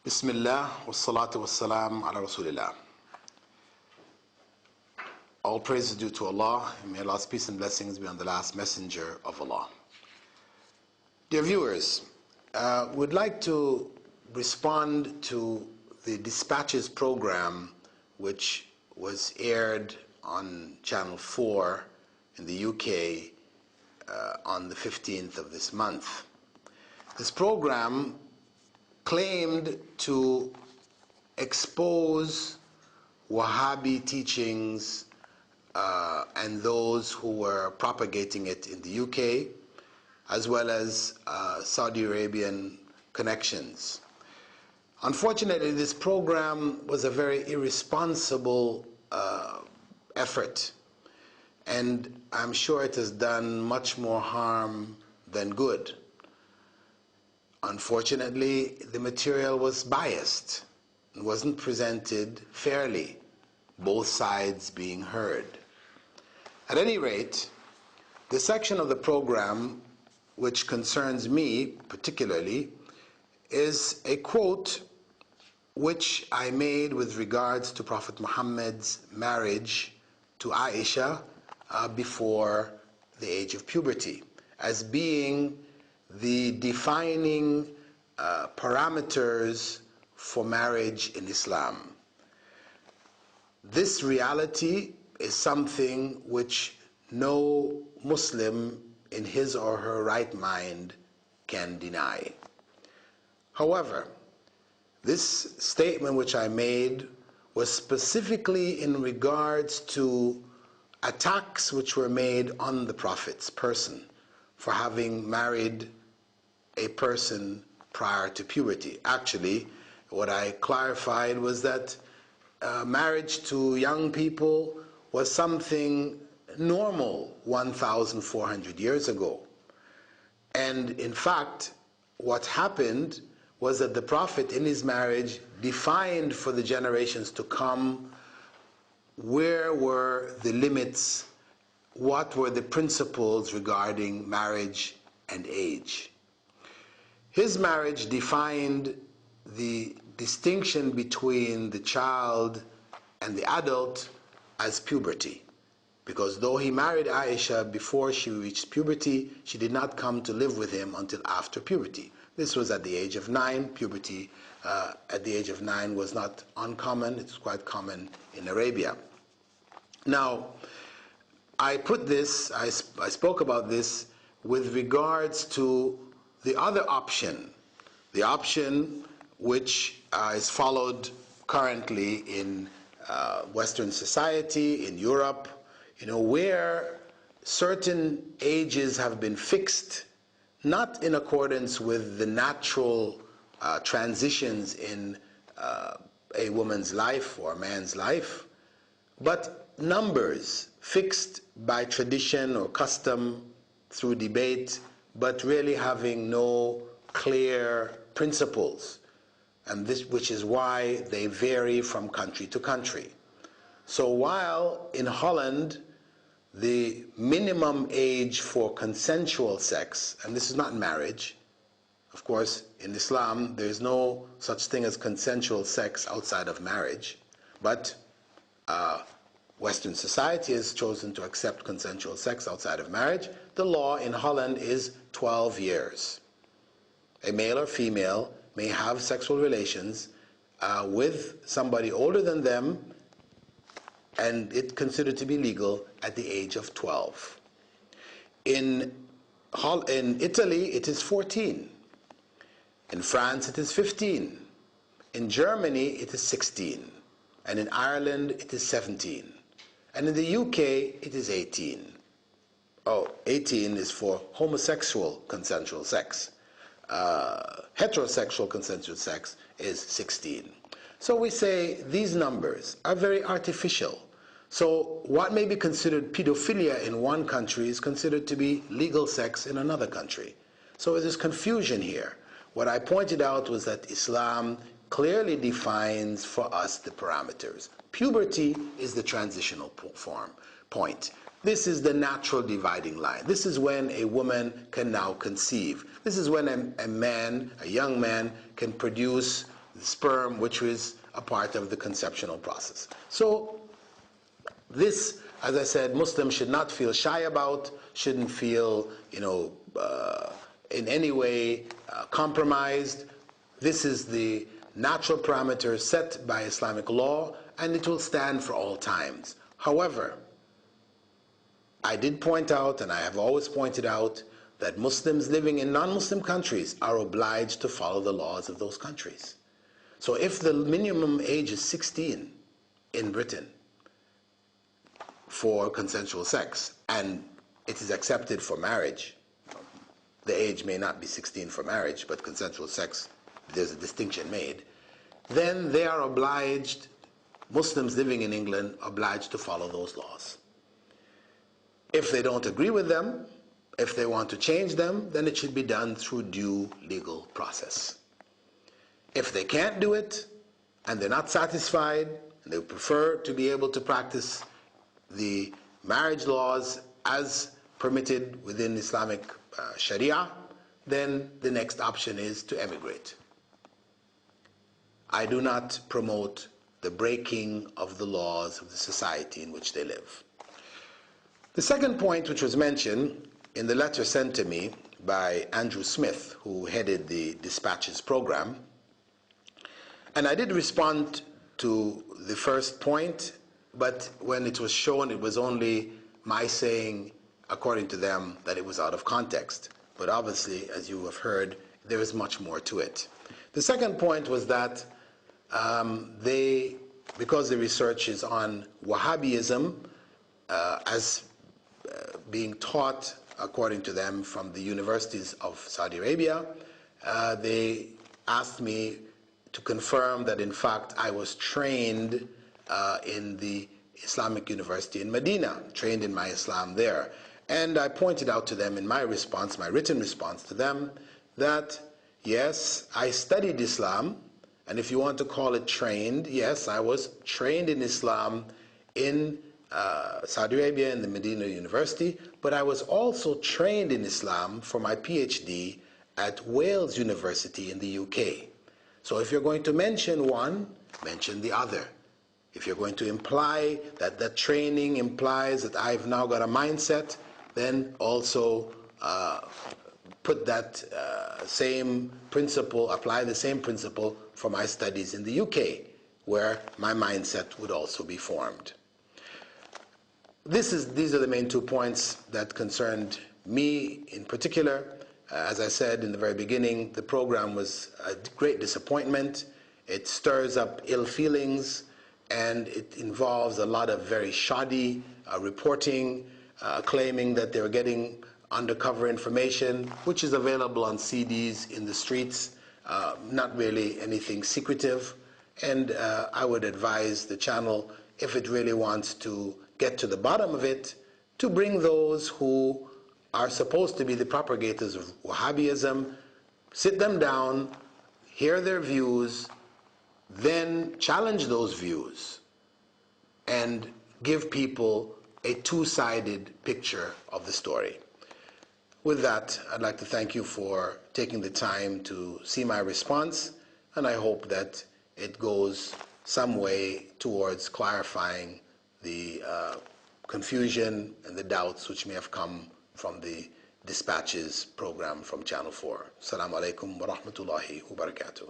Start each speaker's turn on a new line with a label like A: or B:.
A: Bismillah, wassalatu wassalam ala Rasulillah. All praise is due to Allah, and may Allah's peace and blessings be on the last messenger of Allah. Dear viewers, we'd like to respond to the Dispatches program which was aired on Channel 4 in the UK on the 15th of this month. This program claimed to expose Wahhabi teachings and those who were propagating it in the UK, as well as Saudi Arabian connections. Unfortunately, this program was a very irresponsible effort, and I'm sure it has done much more harm than good. Unfortunately, the material was biased and wasn't presented fairly, both sides being heard. At any rate, the section of the program which concerns me particularly is a quote which I made with regards to Prophet Muhammad's marriage to Aisha before the age of puberty, as being the defining parameters for marriage in Islam. This reality is something which no Muslim in his or her right mind can deny. However, this statement which I made was specifically in regards to attacks which were made on the Prophet's person for having married a person prior to puberty. Actually, what I clarified was that marriage to young people was something normal 1,400 years ago. And in fact, what happened was that the Prophet in his marriage defined for the generations to come where were the limits, what were the principles regarding marriage and age. His marriage defined the distinction between the child and the adult as puberty, because though he married Aisha before she reached puberty, she did not come to live with him until after puberty. This was at the age of 9. Puberty at the age of 9 was not uncommon. It's quite common in Arabia. Now, I spoke about this with regards to the other option, the option which is followed currently in Western society, in Europe, where certain ages have been fixed, not in accordance with the natural transitions in a woman's life or a man's life, but numbers fixed by tradition or custom through debate, but really having no clear principles, and which is why they vary from country to country. So while in Holland the minimum age for consensual sex, and this is not marriage, of course in Islam there is no such thing as consensual sex outside of marriage, but Western society has chosen to accept consensual sex outside of marriage. The law in Holland is 12 years. A male or female may have sexual relations with somebody older than them, and it's considered to be legal at the age of 12. In Italy, it is 14. In France, it is 15. In Germany, it is 16. And in Ireland, it is 17. And in the UK, it is 18. 18 is for homosexual consensual sex. Heterosexual consensual sex is 16. So we say these numbers are very artificial. So what may be considered pedophilia in one country is considered to be legal sex in another country. So there's confusion here. What I pointed out was that Islam clearly defines for us the parameters. Puberty is the transitional point. This is the natural dividing line. This is when a woman can now conceive. This is when a man, a young man, can produce the sperm, which is a part of the conceptional process. So this, as I said, Muslims should not feel shy about, shouldn't feel, in any way compromised. This is the natural parameter set by Islamic law, and it will stand for all times. However, I did point out, and I have always pointed out, that Muslims living in non-Muslim countries are obliged to follow the laws of those countries. So if the minimum age is 16 in Britain for consensual sex, and it is accepted for marriage, the age may not be 16 for marriage, but consensual sex, there's a distinction made, then they are obliged, Muslims living in England, obliged to follow those laws. If they don't agree with them, if they want to change them, then it should be done through due legal process. If they can't do it, and they're not satisfied, and they prefer to be able to practice the marriage laws as permitted within Islamic Sharia, then the next option is to emigrate. I do not promote the breaking of the laws of the society in which they live. The second point, which was mentioned in the letter sent to me by Andrew Smith, who headed the dispatches program, and I did respond to the first point, but when it was shown, it was only my saying, according to them, that it was out of context. But obviously, as you have heard, there is much more to it. The second point was that because the research is on Wahhabism as being taught, according to them, from the universities of Saudi Arabia, they asked me to confirm that, in fact, I was trained in the Islamic University in Medina, trained in my Islam there. And I pointed out to them in my response, my written response to them, that yes, I studied Islam, and if you want to call it trained, yes, I was trained in Islam in Saudi Arabia in the Medina University, but I was also trained in Islam for my PhD at Wales University in the UK. So if you're going to mention one, mention the other. If you're going to imply that that training implies that I've now got a mindset, then also put that same principle, apply the same principle for my studies in the UK, where my mindset would also be formed. These are the main 2 points that concerned me in particular. As I said in the very beginning, the program was a great disappointment. It stirs up ill feelings, and it involves a lot of very shoddy reporting, claiming that they were getting undercover information, which is available on CDs in the streets, not really anything secretive. And I would advise the channel, if it really wants to get to the bottom of it, to bring those who are supposed to be the propagators of Wahhabism, sit them down, hear their views, then challenge those views, and give people a two-sided picture of the story. With that, I'd like to thank you for taking the time to see my response, and I hope that it goes some way towards clarifying the confusion and the doubts which may have come from the dispatches program from Channel 4. Assalamu alaikum wa rahmatullahi wa barakatuh.